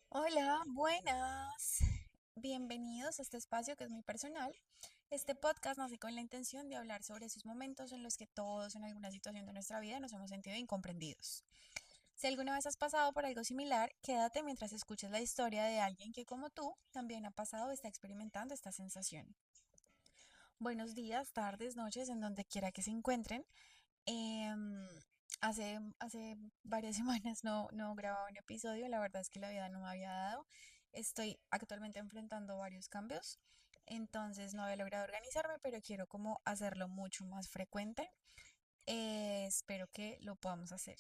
Hola, buenas. Bienvenidos a este espacio que es muy personal. Este podcast nace con la intención de hablar sobre esos momentos en los que todos en alguna situación de nuestra vida nos hemos sentido incomprendidos. Si alguna vez has pasado por algo similar, quédate mientras escuches la historia de alguien que como tú también ha pasado o está experimentando esta sensación. Buenos días, tardes, noches, en donde quiera que se encuentren. Em, hace varias semanas no grababa un episodio, la verdad es que la vida no me había dado. Estoy actualmente enfrentando varios cambios, entonces no había logrado organizarme, pero quiero como hacerlo mucho más frecuente. Espero que lo podamos hacer.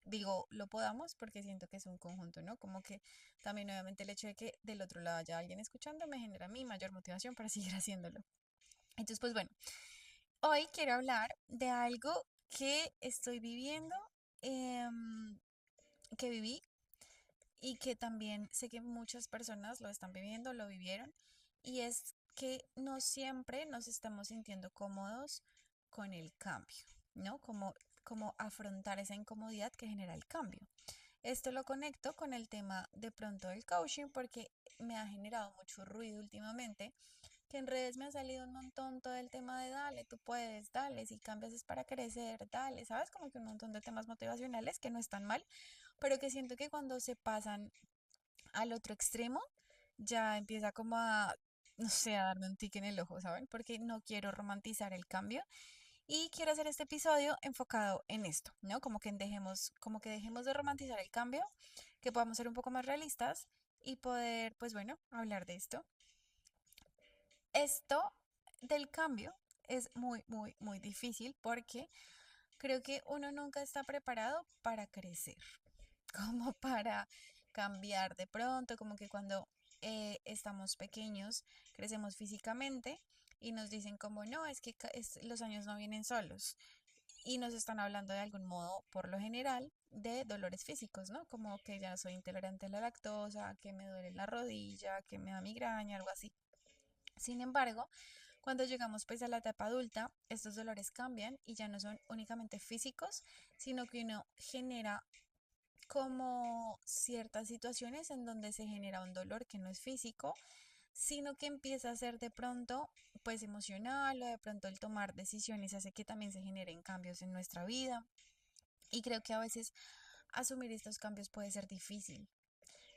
Digo, lo podamos porque siento que es un conjunto, ¿no? Como que también obviamente el hecho de que del otro lado haya alguien escuchando me genera a mí mayor motivación para seguir haciéndolo. Entonces, pues bueno, hoy quiero hablar de algo que estoy viviendo, em, que viví y que también sé que muchas personas lo están viviendo, lo vivieron, y es que no siempre nos estamos sintiendo cómodos con el cambio, ¿no? Como afrontar esa incomodidad que genera el cambio. Esto lo conecto con el tema de pronto del coaching porque me ha generado mucho ruido últimamente que en redes me ha salido un montón todo el tema de dale, tú puedes, dale, si cambias es para crecer, dale, ¿sabes? Como que un montón de temas motivacionales que no están mal, pero que siento que cuando se pasan al otro extremo, ya empieza como a, no sé, a darme un tic en el ojo, ¿saben? Porque no quiero romantizar el cambio y quiero hacer este episodio enfocado en esto, ¿no? Como que dejemos de romantizar el cambio, que podamos ser un poco más realistas y poder, pues bueno, hablar de esto. Esto del cambio es muy difícil porque creo que uno nunca está preparado para crecer, como para cambiar de pronto, como que cuando estamos pequeños, crecemos físicamente y nos dicen como no, es que los años no vienen solos. Y nos están hablando de algún modo, por lo general, de dolores físicos, ¿no? Como que ya soy intolerante a la lactosa, que me duele la rodilla, que me da migraña, algo así. Sin embargo, cuando llegamos pues a la etapa adulta, estos dolores cambian y ya no son únicamente físicos, sino que uno genera como ciertas situaciones en donde se genera un dolor que no es físico, sino que empieza a ser de pronto pues emocional o de pronto el tomar decisiones hace que también se generen cambios en nuestra vida. Y creo que a veces asumir estos cambios puede ser difícil.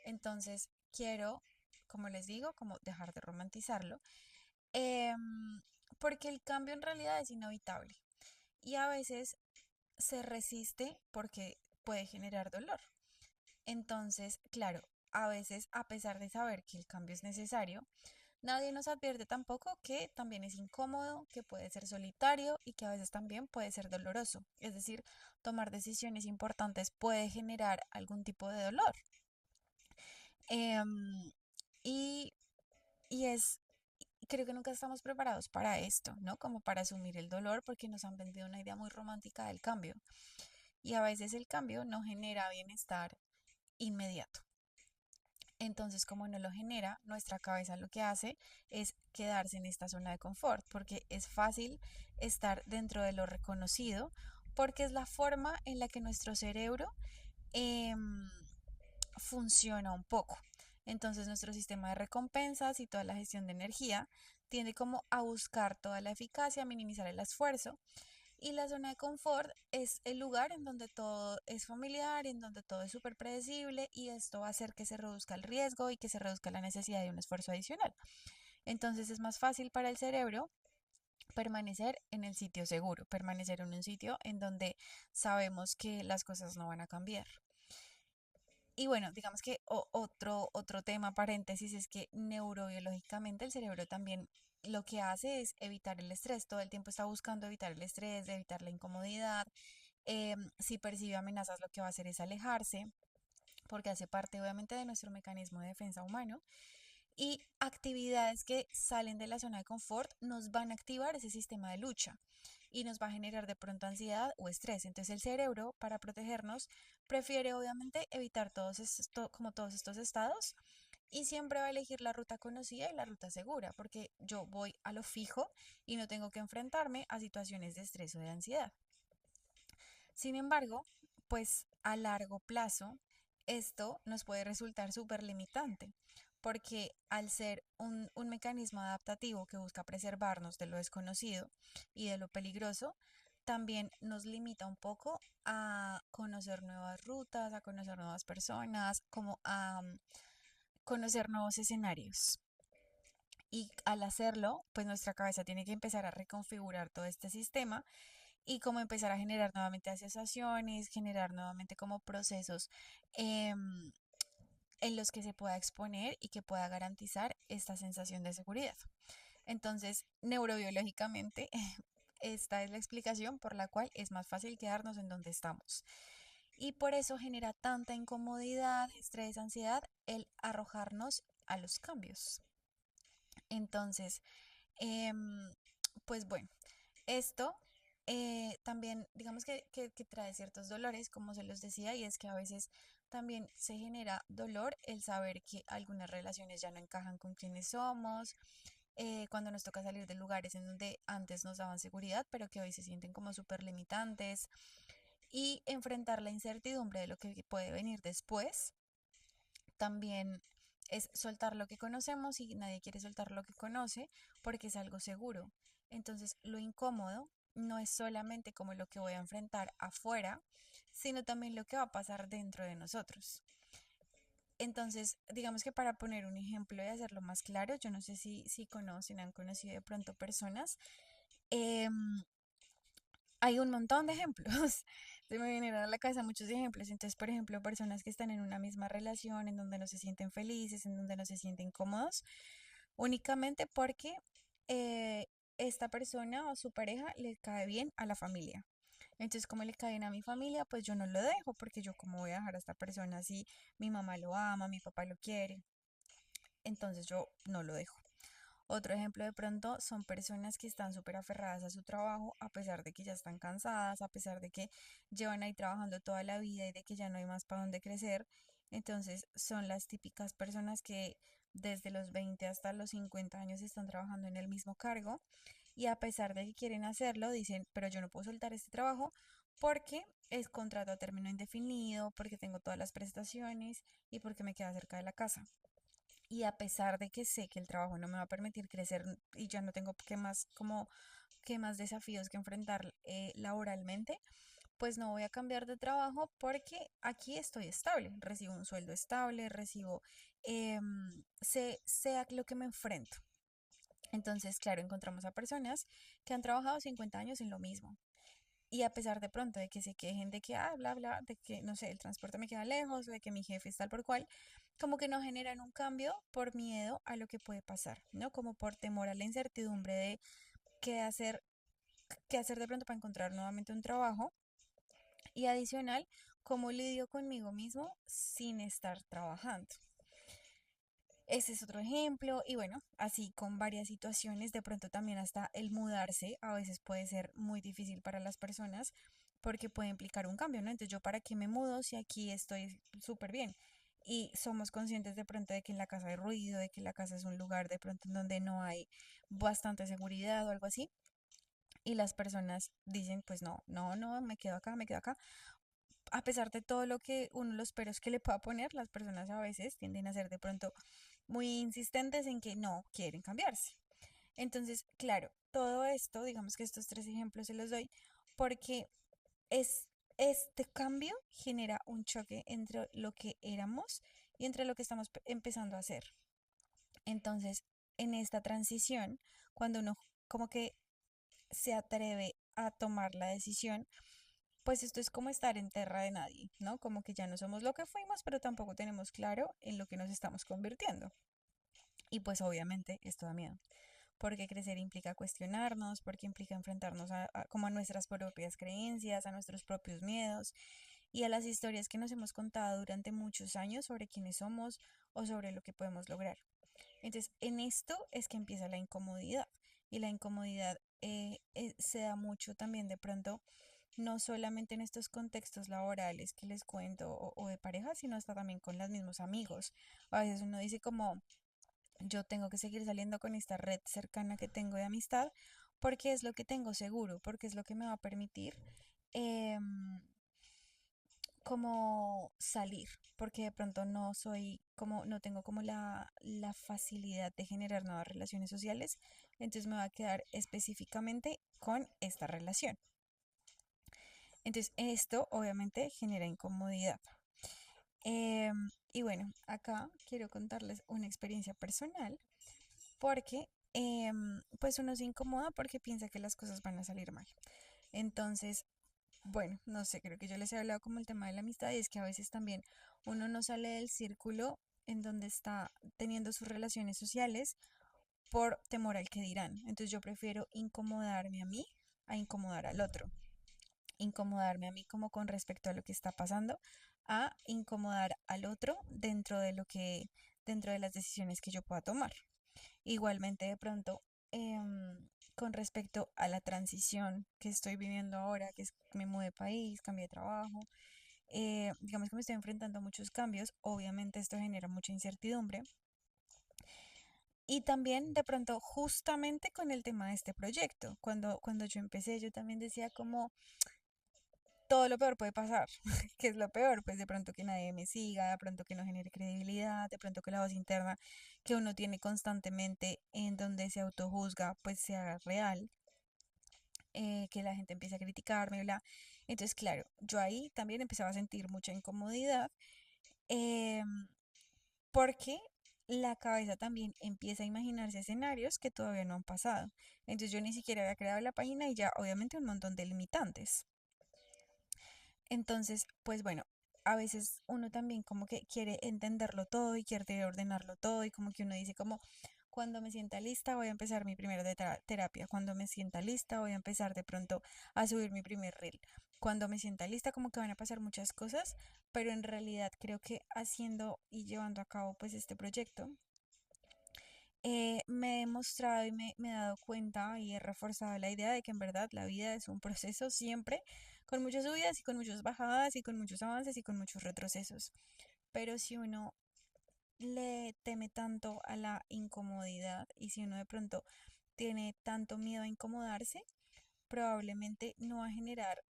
Entonces quiero, como les digo, como dejar de romantizarlo, em, porque el cambio en realidad es inevitable y a veces se resiste porque puede generar dolor. Entonces, claro, a veces, a pesar de saber que el cambio es necesario, nadie nos advierte tampoco que también es incómodo, que puede ser solitario y que a veces también puede ser doloroso. Es decir, tomar decisiones importantes puede generar algún tipo de dolor. Em, y, y es, creo que nunca estamos preparados para esto, ¿no? Como para asumir el dolor porque nos han vendido una idea muy romántica del cambio. Y a veces el cambio no genera bienestar inmediato. Entonces, como no lo genera, nuestra cabeza lo que hace es quedarse en esta zona de confort, porque es fácil estar dentro de lo reconocido, porque es la forma en la que nuestro cerebro em, funciona un poco. Entonces, nuestro sistema de recompensas y toda la gestión de energía tiende como a buscar toda la eficacia, minimizar el esfuerzo y la zona de confort es el lugar en donde todo es familiar, en donde todo es súper predecible y esto va a hacer que se reduzca el riesgo y que se reduzca la necesidad de un esfuerzo adicional. Entonces es más fácil para el cerebro permanecer en el sitio seguro, permanecer en un sitio en donde sabemos que las cosas no van a cambiar. Y bueno, digamos que otro tema, paréntesis, es que neurobiológicamente el cerebro también lo que hace es evitar el estrés, todo el tiempo está buscando evitar el estrés, evitar la incomodidad. Si percibe amenazas, lo que va a hacer es alejarse, porque hace parte obviamente de nuestro mecanismo de defensa humano. Y actividades que salen de la zona de confort nos van a activar ese sistema de lucha y nos va a generar de pronto ansiedad o estrés. Entonces el cerebro, para protegernos, prefiere obviamente evitar como todos estos estados y siempre va a elegir la ruta conocida y la ruta segura, porque yo voy a lo fijo y no tengo que enfrentarme a situaciones de estrés o de ansiedad. Sin embargo, pues a largo plazo, esto nos puede resultar súper limitante, porque al ser un mecanismo adaptativo que busca preservarnos de lo desconocido y de lo peligroso, también nos limita un poco a conocer nuevas rutas, a conocer nuevas personas, como a conocer nuevos escenarios. Y al hacerlo, pues nuestra cabeza tiene que empezar a reconfigurar todo este sistema y como empezar a generar nuevamente asociaciones, generar nuevamente como procesos em, en los que se pueda exponer y que pueda garantizar esta sensación de seguridad. Entonces, neurobiológicamente, esta es la explicación por la cual es más fácil quedarnos en donde estamos. Y por eso genera tanta incomodidad, estrés, ansiedad, el arrojarnos a los cambios. Entonces, em, pues bueno, esto también, digamos que trae ciertos dolores, como se los decía, y es que a veces también se genera dolor el saber que algunas relaciones ya no encajan con quienes somos, cuando nos toca salir de lugares en donde antes nos daban seguridad, pero que hoy se sienten como súper limitantes, y enfrentar la incertidumbre de lo que puede venir después también es soltar lo que conocemos y nadie quiere soltar lo que conoce porque es algo seguro. Entonces, lo incómodo no es solamente como lo que voy a enfrentar afuera, sino también lo que va a pasar dentro de nosotros. Entonces, digamos que para poner un ejemplo y hacerlo más claro, yo no sé si conocen, han conocido de pronto personas, em, hay un montón de ejemplos. Se me vinieron a la cabeza muchos ejemplos. Entonces, por ejemplo, personas que están en una misma relación, en donde no se sienten felices, en donde no se sienten cómodos, únicamente porque esta persona o su pareja le cae bien a la familia. Entonces, como le cae bien a mi familia, pues yo no lo dejo, porque yo cómo voy a dejar a esta persona si mi mamá lo ama, mi papá lo quiere. Entonces yo no lo dejo. Otro ejemplo de pronto son personas que están súper aferradas a su trabajo a pesar de que ya están cansadas, a pesar de que llevan ahí trabajando toda la vida y de que ya no hay más para dónde crecer. Entonces son las típicas personas que desde los 20 hasta los 50 años están trabajando en el mismo cargo y a pesar de que quieren hacerlo, dicen, pero yo no puedo soltar este trabajo porque es contrato a término indefinido, porque tengo todas las prestaciones y porque me queda cerca de la casa. Y a pesar de que sé que el trabajo no me va a permitir crecer y ya no tengo que más desafíos que enfrentar laboralmente, pues no voy a cambiar de trabajo porque aquí estoy estable, recibo un sueldo estable, recibo, sea lo que me enfrento. Entonces, claro, encontramos a personas que han trabajado 50 años en lo mismo. Y a pesar de pronto de que se quejen de que, bla, bla, de que, no sé, el transporte me queda lejos, o de que mi jefe es tal por cual, como que no generan un cambio por miedo a lo que puede pasar, ¿no? Como por temor a la incertidumbre de qué hacer, qué hacer de pronto para encontrar nuevamente un trabajo. Y adicional, cómo lidio conmigo mismo sin estar trabajando. Ese es otro ejemplo y bueno, así con varias situaciones, de pronto también hasta el mudarse a veces puede ser muy difícil para las personas porque puede implicar un cambio, ¿no? Entonces yo para qué me mudo si aquí estoy súper bien y somos conscientes de pronto de que en la casa hay ruido, de que la casa es un lugar de pronto en donde no hay bastante seguridad o algo así y las personas dicen pues no, no, no, me quedo acá, me quedo acá. A pesar de todo lo que uno los peros que le pueda poner, las personas a veces tienden a ser de pronto muy insistentes en que no quieren cambiarse. Entonces, claro, todo esto, digamos que estos tres ejemplos se los doy porque es este cambio genera un choque entre lo que éramos y entre lo que estamos empezando a hacer. Entonces, en esta transición, cuando uno como que se atreve a tomar la decisión, pues esto es como estar en tierra de nadie, ¿no? Como que ya no somos lo que fuimos, pero tampoco tenemos claro en lo que nos estamos convirtiendo. Y pues obviamente esto da miedo, porque crecer implica cuestionarnos, porque implica enfrentarnos como a nuestras propias creencias, a nuestros propios miedos y a las historias que nos hemos contado durante muchos años sobre quiénes somos o sobre lo que podemos lograr. Entonces, en esto es que empieza la incomodidad y la incomodidad se da mucho también de pronto, no solamente en estos contextos laborales que les cuento o de pareja, sino hasta también con los mismos amigos. A veces uno dice como yo tengo que seguir saliendo con esta red cercana que tengo de amistad porque es lo que tengo seguro, porque es lo que me va a permitir em, como salir, porque de pronto no soy como, no tengo como la facilidad de generar nuevas relaciones sociales, entonces me va a quedar específicamente con esta relación. Entonces esto obviamente genera incomodidad. Y bueno, acá quiero contarles una experiencia personal porque pues uno se incomoda porque piensa que las cosas van a salir mal. Entonces, bueno, no sé, creo que yo les he hablado como el tema de la amistad y es que a veces también uno no sale del círculo en donde está teniendo sus relaciones sociales por temor al que dirán. Entonces yo prefiero incomodarme a mí a incomodar al otro. Incomodarme a mí como con respecto a lo que está pasando, a incomodar al otro dentro de las decisiones que yo pueda tomar. Igualmente de pronto, con respecto a la transición que estoy viviendo ahora, que es que me mudé de país, cambié de trabajo, digamos que me estoy enfrentando a muchos cambios, obviamente esto genera mucha incertidumbre. Y también de pronto, justamente con el tema de este proyecto, cuando yo empecé, yo también decía como todo lo peor puede pasar. ¿Qué es lo peor? Pues de pronto que nadie me siga, de pronto que no genere credibilidad, de pronto que la voz interna que uno tiene constantemente en donde se autojuzga, pues sea real, que la gente empiece a criticarme, bla. Entonces, claro, yo ahí también empezaba a sentir mucha incomodidad, em, porque la cabeza también empieza a imaginarse escenarios que todavía no han pasado. Entonces yo ni siquiera había creado la página y ya obviamente un montón de limitantes. Entonces, pues bueno, a veces uno también como que quiere entenderlo todo y quiere ordenarlo todo y como que uno dice como, cuando me sienta lista voy a empezar mi primera terapia, cuando me sienta lista voy a empezar de pronto a subir mi primer reel, cuando me sienta lista como que van a pasar muchas cosas, pero en realidad creo que haciendo y llevando a cabo pues este proyecto, me he mostrado y me he dado cuenta y he reforzado la idea de que en verdad la vida es un proceso siempre con muchas subidas y con muchas bajadas y con muchos avances y con muchos retrocesos. Pero si uno le teme tanto a la incomodidad y si uno de pronto tiene tanto miedo a incomodarse, probablemente no va a generar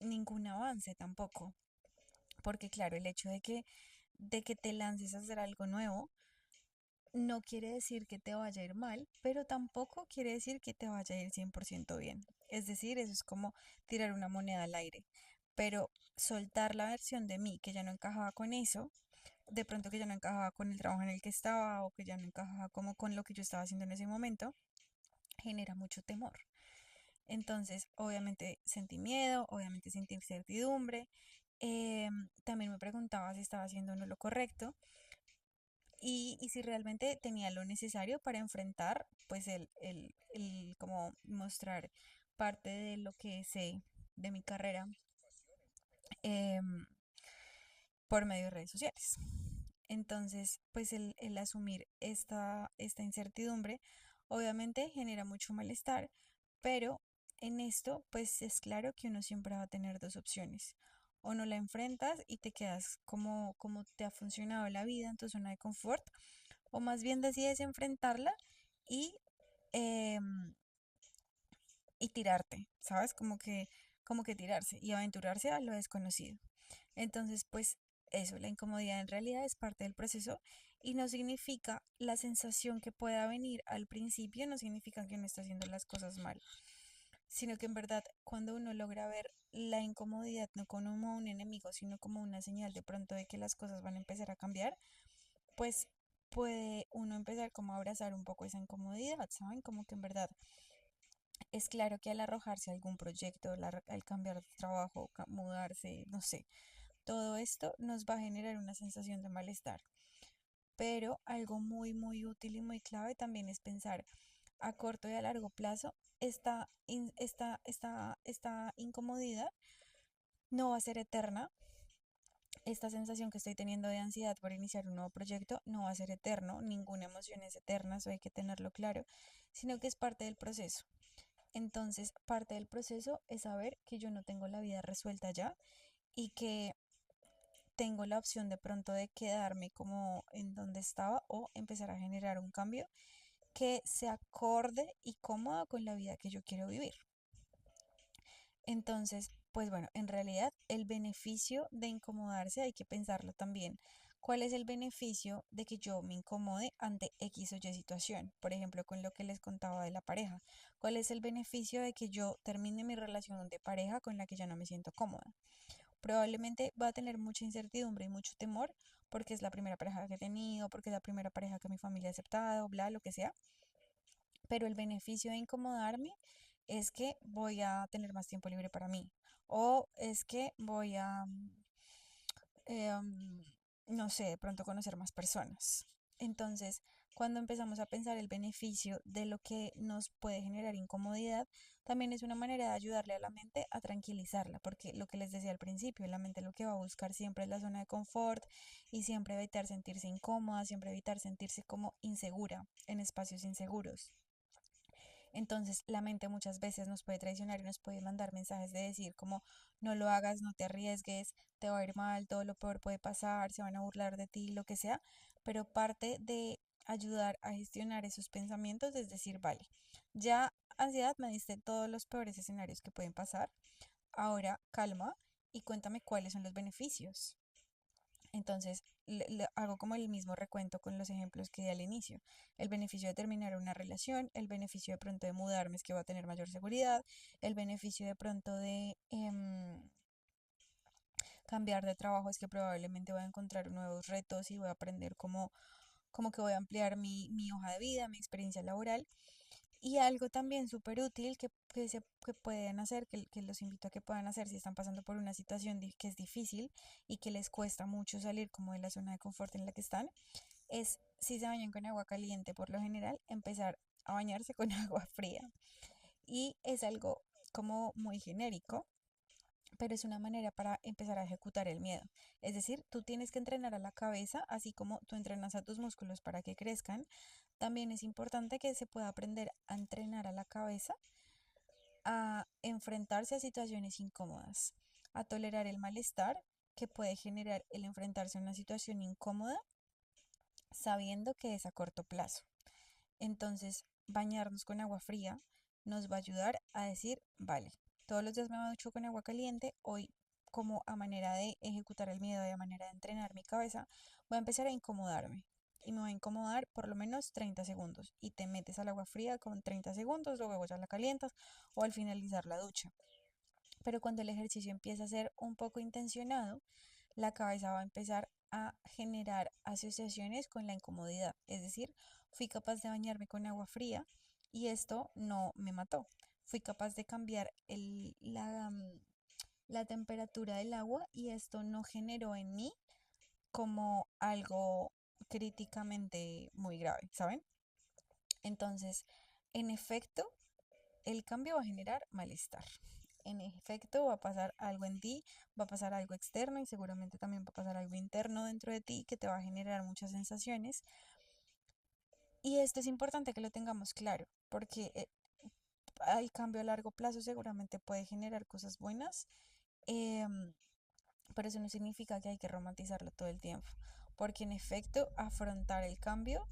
ningún avance tampoco. Porque claro, el hecho de que te lances a hacer algo nuevo, no quiere decir que te vaya a ir mal, pero tampoco quiere decir que te vaya a ir 100% bien. Es decir, eso es como tirar una moneda al aire. Pero soltar la versión de mí que ya no encajaba con eso, de pronto que ya no encajaba con el trabajo en el que estaba o que ya no encajaba como con lo que yo estaba haciendo en ese momento, genera mucho temor. Entonces, obviamente sentí miedo, obviamente sentí incertidumbre. También me preguntaba si estaba haciendo o no lo correcto y si realmente tenía lo necesario para enfrentar, pues el como mostrar parte de lo que sé de mi carrera, em, por medio de redes sociales. Entonces, pues el asumir esta incertidumbre obviamente genera mucho malestar, pero en esto, pues es claro que uno siempre va a tener dos opciones. O no la enfrentas y te quedas como te ha funcionado la vida en tu zona de confort, o más bien decides enfrentarla y, em, y tirarte, ¿sabes? Como que tirarse y aventurarse a lo desconocido. Entonces, pues eso, la incomodidad en realidad es parte del proceso y no significa la sensación que pueda venir al principio, no significa que uno está haciendo las cosas mal, sino que en verdad cuando uno logra ver la incomodidad no como un enemigo, sino como una señal de pronto de que las cosas van a empezar a cambiar, pues puede uno empezar como a abrazar un poco esa incomodidad, ¿saben? Como que en verdad es claro que al arrojarse a algún proyecto, al cambiar de trabajo, mudarse, no sé, todo esto nos va a generar una sensación de malestar. Pero algo muy, muy útil y muy clave también es pensar a corto y a largo plazo, esta incomodidad no va a ser eterna. Esta sensación que estoy teniendo de ansiedad por iniciar un nuevo proyecto no va a ser eterno, ninguna emoción es eterna, eso hay que tenerlo claro, sino que es parte del proceso. Entonces, parte del proceso es saber que yo no tengo la vida resuelta ya y que tengo la opción de pronto de quedarme como en donde estaba o empezar a generar un cambio que se acorde y cómodo con la vida que yo quiero vivir. Entonces, Pues bueno, en realidad el beneficio de incomodarse hay que pensarlo también. ¿Cuál es el beneficio de que yo me incomode ante X o Y situación? Por ejemplo, con lo que les contaba de la pareja. ¿Cuál es el beneficio de que yo termine mi relación de pareja con la que ya no me siento cómoda? Probablemente va a tener mucha incertidumbre y mucho temor porque es la primera pareja que he tenido, porque es la primera pareja que mi familia ha aceptado, bla, lo que sea. Pero el beneficio de incomodarme es que voy a tener más tiempo libre para mí o es que voy a, no sé, de pronto conocer más personas. Entonces, cuando empezamos a pensar el beneficio de lo que nos puede generar incomodidad, también es una manera de ayudarle a la mente a tranquilizarla, porque lo que les decía al principio, la mente lo que va a buscar siempre es la zona de confort y siempre evitar sentirse incómoda, siempre evitar sentirse como insegura en espacios inseguros. Entonces, la mente muchas veces nos puede traicionar y nos puede mandar mensajes de decir como no lo hagas, no te arriesgues, te va a ir mal, todo lo peor puede pasar, se van a burlar de ti, lo que sea, pero parte de ayudar a gestionar esos pensamientos es decir, vale, ya ansiedad me diste todos los peores escenarios que pueden pasar, ahora calma y cuéntame cuáles son los beneficios. Entonces, hago como el mismo recuento con los ejemplos que di al inicio. El beneficio de terminar una relación, el beneficio de pronto de mudarme es que va a tener mayor seguridad, el beneficio de pronto de cambiar de trabajo es que probablemente voy a encontrar nuevos retos y voy a aprender como que voy a ampliar mi hoja de vida, mi experiencia laboral. Y algo también súper útil que pueden hacer, que los invito a que puedan hacer si están pasando por una situación que es difícil y que les cuesta mucho salir como de la zona de confort en la que están, es si se bañan con agua caliente, por lo general, empezar a bañarse con agua fría. Y es algo como muy genérico, pero es una manera para empezar a ejecutar el miedo. Es decir, tú tienes que entrenar a la cabeza, así como tú entrenas a tus músculos para que crezcan. También es importante que se pueda aprender a entrenar a la cabeza a enfrentarse a situaciones incómodas, a tolerar el malestar que puede generar el enfrentarse a una situación incómoda sabiendo que es a corto plazo. Entonces, bañarnos con agua fría nos va a ayudar a decir, vale, todos los días me ducho con agua caliente, hoy como a manera de ejecutar el miedo y a manera de entrenar mi cabeza, voy a empezar a incomodarme. Y me voy a incomodar por lo menos 30 segundos. Y te metes al agua fría con 30 segundos, luego ya la calientas o al finalizar la ducha. Pero cuando el ejercicio empieza a ser un poco intencionado, la cabeza va a empezar a generar asociaciones con la incomodidad. Es decir, fui capaz de bañarme con agua fría y esto no me mató. Fui capaz de cambiar la temperatura del agua y esto no generó en mí como algo críticamente muy grave, ¿saben? Entonces, en efecto, el cambio va a generar malestar. En efecto, va a pasar algo en ti, va a pasar algo externo y seguramente también va a pasar algo interno dentro de ti que te va a generar muchas sensaciones. Y esto es importante que lo tengamos claro, porque el cambio a largo plazo seguramente puede generar cosas buenas, em, pero eso no significa que hay que romantizarlo todo el tiempo, porque en efecto afrontar el cambio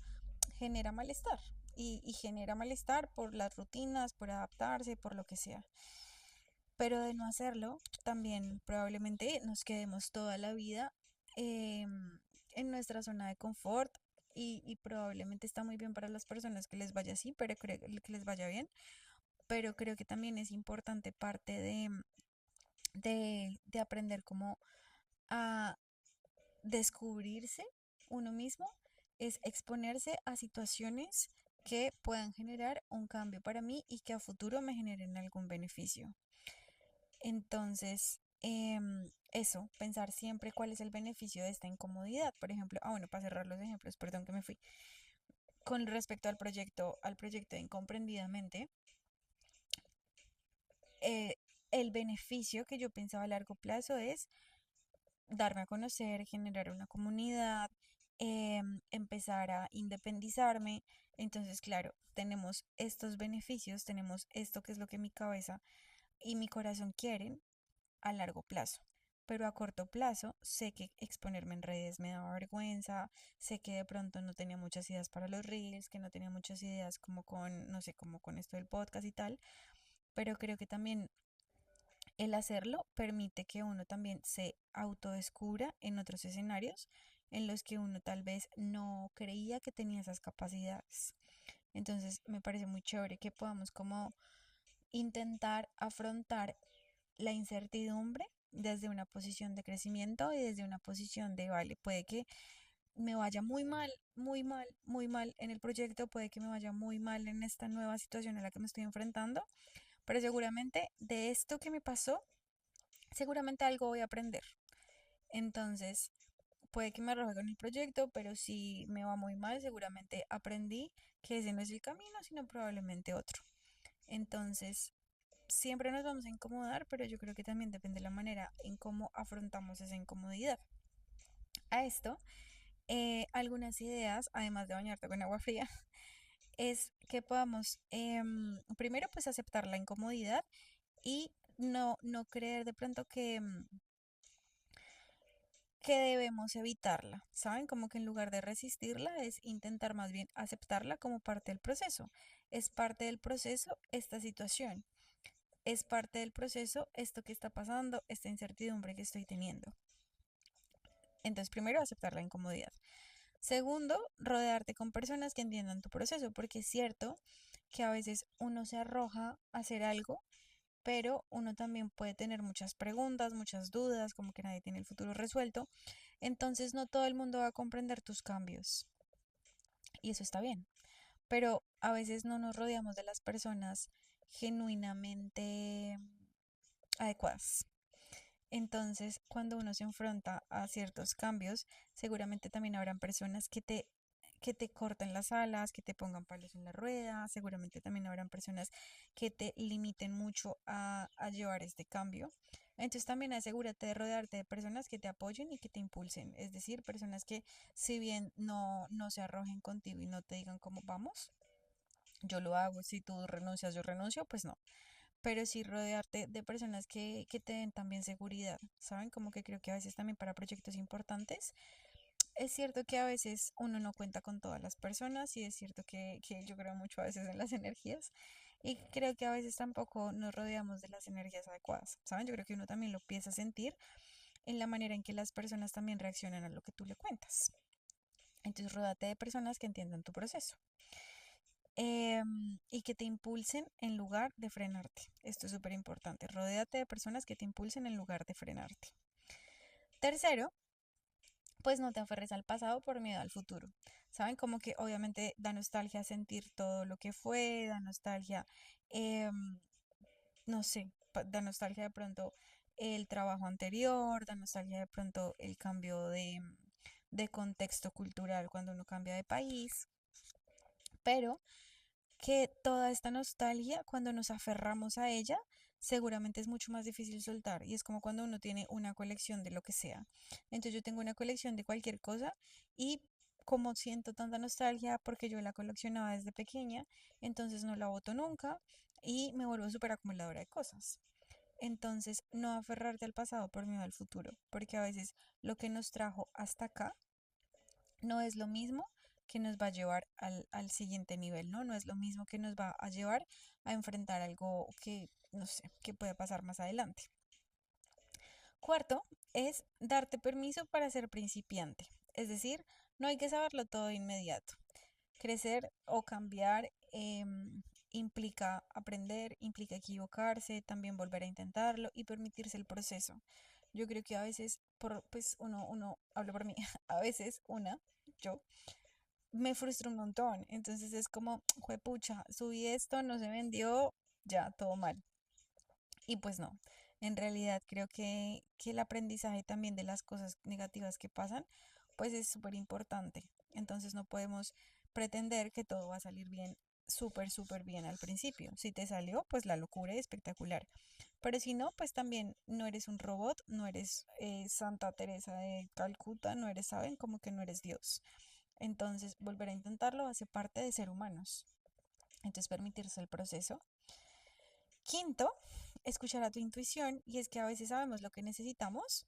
genera malestar y genera malestar por las rutinas, por adaptarse, por lo que sea. Pero de no hacerlo, también probablemente nos quedemos toda la vida en nuestra zona de confort y probablemente está muy bien para las personas que les vaya así, pero creo que les vaya bien, pero creo que también es importante parte de aprender cómo a descubrirse uno mismo, es exponerse a situaciones que puedan generar un cambio para mí y que a futuro me generen algún beneficio. Entonces, eso, pensar siempre cuál es el beneficio de esta incomodidad. Por ejemplo, bueno, para cerrar los ejemplos, perdón que me fui. Con respecto al proyecto de Incomprendidamente, eh, el beneficio que yo pensaba a largo plazo es darme a conocer, generar una comunidad, empezar a independizarme. Entonces, claro, tenemos estos beneficios, tenemos esto que es lo que mi cabeza y mi corazón quieren a largo plazo. Pero a corto plazo sé que exponerme en redes me daba vergüenza, sé que de pronto no tenía muchas ideas para los reels, que no tenía muchas ideas como con, no sé, como con esto del podcast y tal, pero creo que también El hacerlo permite que uno también se autodescubra en otros escenarios en los que uno tal vez no creía que tenía esas capacidades. Entonces me parece muy chévere que podamos como intentar afrontar la incertidumbre desde una posición de crecimiento y desde una posición de, vale, puede que me vaya muy mal, muy mal, muy mal en el proyecto, puede que me vaya muy mal en esta nueva situación a la que me estoy enfrentando, pero seguramente de esto que me pasó, seguramente algo voy a aprender. Entonces, puede que me arroje con el proyecto, pero si me va muy mal, seguramente aprendí que ese no es el camino, sino probablemente otro. Entonces, siempre nos vamos a incomodar, pero yo creo que también depende de la manera en cómo afrontamos esa incomodidad. A esto, algunas ideas, además de bañarte con agua fría, es que podamos primero pues aceptar la incomodidad y no creer de pronto que debemos evitarla, ¿saben? Como que en lugar de resistirla es intentar más bien aceptarla como parte del proceso. Es parte del proceso esta situación, es parte del proceso esto que está pasando, esta incertidumbre que estoy teniendo. Entonces, primero, aceptar la incomodidad. Segundo, rodearte con personas que entiendan tu proceso, porque es cierto que a veces uno se arroja a hacer algo, pero uno también puede tener muchas preguntas, muchas dudas, como que nadie tiene el futuro resuelto. Entonces no todo el mundo va a comprender tus cambios y eso está bien, pero a veces no nos rodeamos de las personas genuinamente adecuadas. Entonces, cuando uno se enfrenta a ciertos cambios, seguramente también habrán personas que te corten las alas, que te pongan palos en la rueda, seguramente también habrán personas que te limiten mucho a llevar este cambio. Entonces también asegúrate de rodearte de personas que te apoyen y que te impulsen, es decir, personas que si bien no se arrojen contigo y no te digan cómo vamos, yo lo hago, si tú renuncias, yo renuncio, pues no, pero sí rodearte de personas que te den también seguridad, ¿saben? Como que creo que a veces también para proyectos importantes, es cierto que a veces uno no cuenta con todas las personas y es cierto que yo creo mucho a veces en las energías y creo que a veces tampoco nos rodeamos de las energías adecuadas, ¿saben? Yo creo que uno también lo empieza a sentir en la manera en que las personas también reaccionan a lo que tú le cuentas. Entonces, rodate de personas que entiendan tu proceso y que te impulsen en lugar de frenarte. Esto es súper importante. Rodéate de personas que te impulsen en lugar de frenarte. Tercero, pues no te aferres al pasado por miedo al futuro. ¿Saben? Como que obviamente da nostalgia sentir todo lo que fue, da nostalgia, em, no sé, da nostalgia de pronto el trabajo anterior, da nostalgia de pronto el cambio de contexto cultural cuando uno cambia de país, pero que toda esta nostalgia, cuando nos aferramos a ella, seguramente es mucho más difícil soltar. Y es como cuando uno tiene una colección de lo que sea. Entonces yo tengo una colección de cualquier cosa y como siento tanta nostalgia porque yo la coleccionaba desde pequeña, entonces no la boto nunca y me vuelvo súper acumuladora de cosas. Entonces, no aferrarte al pasado por miedo al futuro, porque a veces lo que nos trajo hasta acá no es lo mismo que nos va a llevar al siguiente nivel, ¿no? No es lo mismo que nos va a llevar a enfrentar algo que, no sé, que puede pasar más adelante. Cuarto, es darte permiso para ser principiante. Es decir, no hay que saberlo todo de inmediato. Crecer o cambiar implica aprender, implica equivocarse, también volver a intentarlo y permitirse el proceso. Yo creo que a veces, pues uno hablo por mí, a veces yo, me frustra un montón. Entonces es como, juepucha, subí esto, no se vendió, ya, todo mal. Y pues no, en realidad creo que el aprendizaje también de las cosas negativas que pasan, pues es súper importante. Entonces no podemos pretender que todo va a salir bien, súper, súper bien al principio. Si te salió, pues la locura es espectacular. Pero si no, pues también no eres un robot, no eres Santa Teresa de Calcuta, no eres, ¿saben? Como que no eres Dios. Entonces, volver a intentarlo hace parte de ser humanos. Entonces, permitirse el proceso. Quinto, escuchar a tu intuición y es que a veces sabemos lo que necesitamos,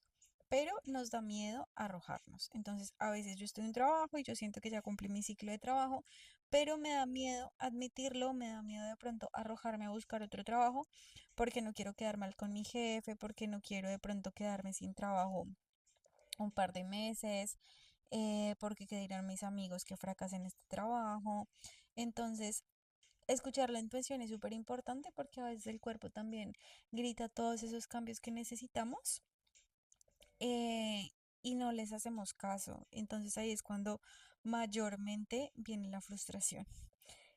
pero nos da miedo arrojarnos. Entonces, a veces yo estoy en un trabajo y yo siento que ya cumplí mi ciclo de trabajo, pero me da miedo admitirlo, me da miedo de pronto arrojarme a buscar otro trabajo porque no quiero quedar mal con mi jefe, porque no quiero de pronto quedarme sin trabajo un par de meses, porque qué dirán mis amigos que fracasé en este trabajo. Entonces, escuchar la intuición es súper importante porque a veces el cuerpo también grita todos esos cambios que necesitamos, eh, y no les hacemos caso. Entonces ahí es cuando mayormente viene la frustración.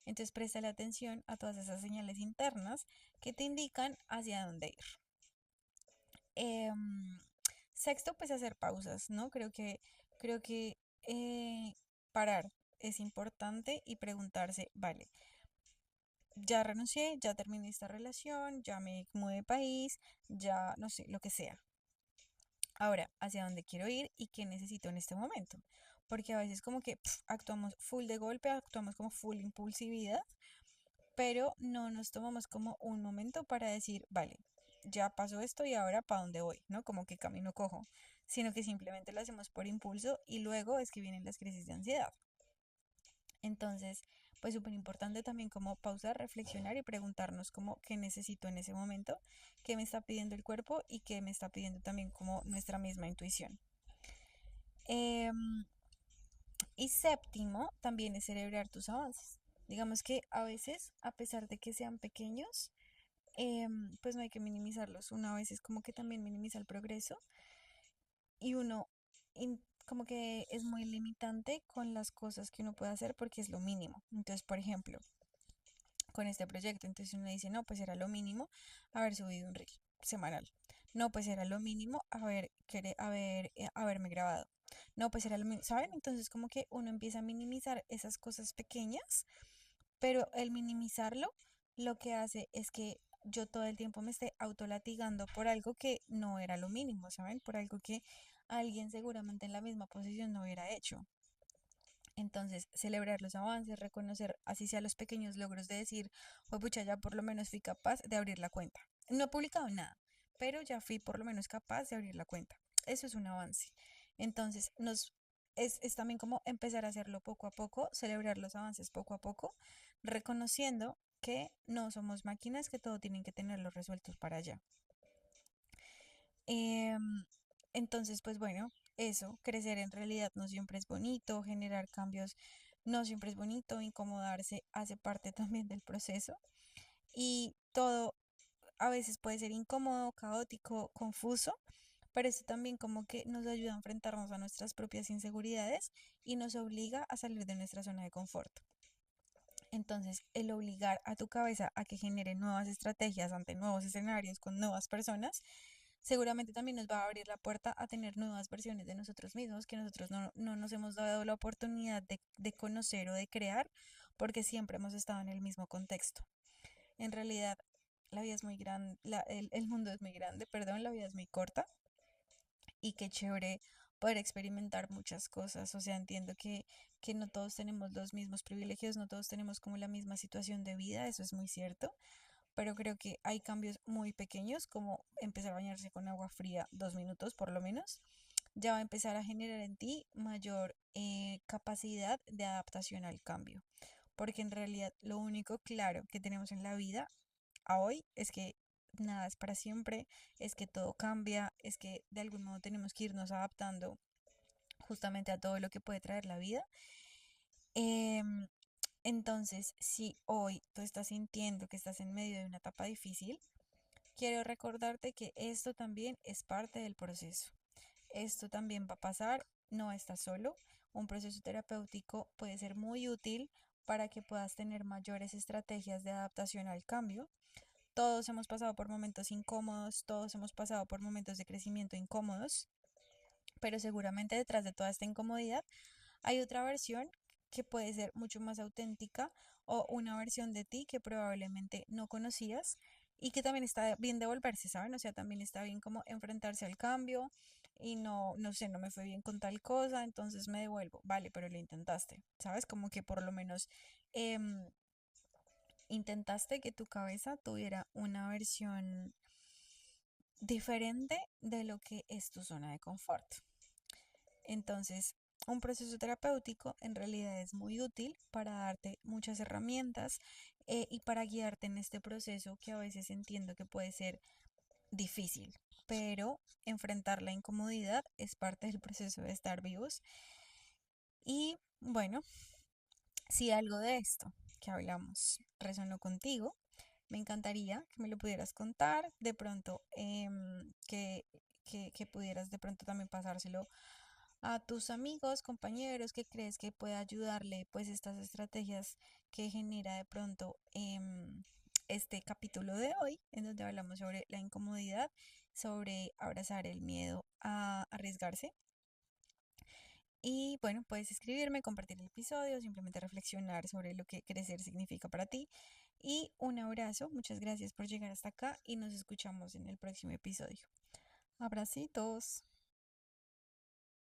Entonces presta la atención a todas esas señales internas que te indican hacia dónde ir. Em, Sexto, pues hacer pausas, ¿no? Creo que parar es importante y preguntarse, vale, ya renuncié, ya terminé esta relación, ya me mudé de país, ya no sé, lo que sea. Ahora, ¿hacia dónde quiero ir y qué necesito en este momento? Porque a veces como que actuamos full de golpe, actuamos como full impulsividad, pero no nos tomamos como un momento para decir, vale, ya pasó esto y ahora ¿para dónde voy? ¿No? Como que camino cojo, sino que simplemente lo hacemos por impulso y luego es que vienen las crisis de ansiedad. Entonces, pues súper importante también como pausar, reflexionar y preguntarnos como qué necesito en ese momento, qué me está pidiendo el cuerpo y qué me está pidiendo también como nuestra misma intuición. Em, y séptimo, también es celebrar tus avances. Digamos que a veces, a pesar de que sean pequeños, pues no hay que minimizarlos. Uno a veces como que también minimiza el progreso y uno como que es muy limitante con las cosas que uno puede hacer porque es lo mínimo. Entonces, por ejemplo, con este proyecto, entonces uno dice, no, pues era lo mínimo haber subido un reel semanal. No, pues era lo mínimo haberme grabado. No, pues era lo mínimo, ¿saben? Entonces como que uno empieza a minimizar esas cosas pequeñas, pero el minimizarlo lo que hace es que yo todo el tiempo me esté autolatigando por algo que no era lo mínimo, ¿saben? Por algo que alguien seguramente en la misma posición no hubiera hecho. Entonces, celebrar los avances, reconocer así sea los pequeños logros de decir, pues pucha, ya por lo menos fui capaz de abrir la cuenta. No he publicado nada, pero ya fui por lo menos capaz de abrir la cuenta. Eso es un avance. Entonces, es también como empezar a hacerlo poco a poco, celebrar los avances poco a poco, reconociendo que no somos máquinas que todo tienen que tenerlos resueltos para allá. Em, entonces, pues bueno, eso, crecer en realidad no siempre es bonito, generar cambios no siempre es bonito, incomodarse hace parte también del proceso y todo a veces puede ser incómodo, caótico, confuso, pero esto también como que nos ayuda a enfrentarnos a nuestras propias inseguridades y nos obliga a salir de nuestra zona de confort. Entonces, el obligar a tu cabeza a que genere nuevas estrategias ante nuevos escenarios con nuevas personas, seguramente también nos va a abrir la puerta a tener nuevas versiones de nosotros mismos que nosotros no nos hemos dado la oportunidad de conocer o de crear porque siempre hemos estado en el mismo contexto. En realidad, la vida es muy grande, el mundo es muy grande, perdón, la vida es muy corta y qué chévere poder experimentar muchas cosas. O sea, entiendo que no todos tenemos los mismos privilegios, no todos tenemos como la misma situación de vida, eso es muy cierto, pero creo que hay cambios muy pequeños, como empezar a bañarse con agua fría 2 minutos por lo menos, ya va a empezar a generar en ti mayor capacidad de adaptación al cambio. Porque en realidad lo único claro que tenemos en la vida a hoy es que nada es para siempre, es que todo cambia, es que de algún modo tenemos que irnos adaptando justamente a todo lo que puede traer la vida. Em, entonces, si hoy tú estás sintiendo que estás en medio de una etapa difícil, quiero recordarte que esto también es parte del proceso. Esto también va a pasar, no estás solo. Un proceso terapéutico puede ser muy útil para que puedas tener mayores estrategias de adaptación al cambio. Todos hemos pasado por momentos incómodos, todos hemos pasado por momentos de crecimiento incómodos, pero seguramente detrás de toda esta incomodidad hay otra versión que puede ser mucho más auténtica o una versión de ti que probablemente no conocías y que también está bien devolverse, ¿saben? O sea, también está bien como enfrentarse al cambio y no sé, no me fue bien con tal cosa, entonces me devuelvo. Vale, pero lo intentaste, ¿sabes? Como que por lo menos em, intentaste que tu cabeza tuviera una versión diferente de lo que es tu zona de confort. Entonces, un proceso terapéutico en realidad es muy útil para darte muchas herramientas y para guiarte en este proceso que a veces entiendo que puede ser difícil, pero enfrentar la incomodidad es parte del proceso de estar vivos. Y bueno, si algo de esto que hablamos resonó contigo, me encantaría que me lo pudieras contar, de pronto que pudieras de pronto también pasárselo a tus amigos, compañeros que crees que pueda ayudarle pues estas estrategias que genera de pronto este capítulo de hoy, en donde hablamos sobre la incomodidad, sobre abrazar el miedo a arriesgarse. Y bueno, puedes escribirme, compartir el episodio, simplemente reflexionar sobre lo que crecer significa para ti. Y un abrazo, muchas gracias por llegar hasta acá y nos escuchamos en el próximo episodio. Abracitos.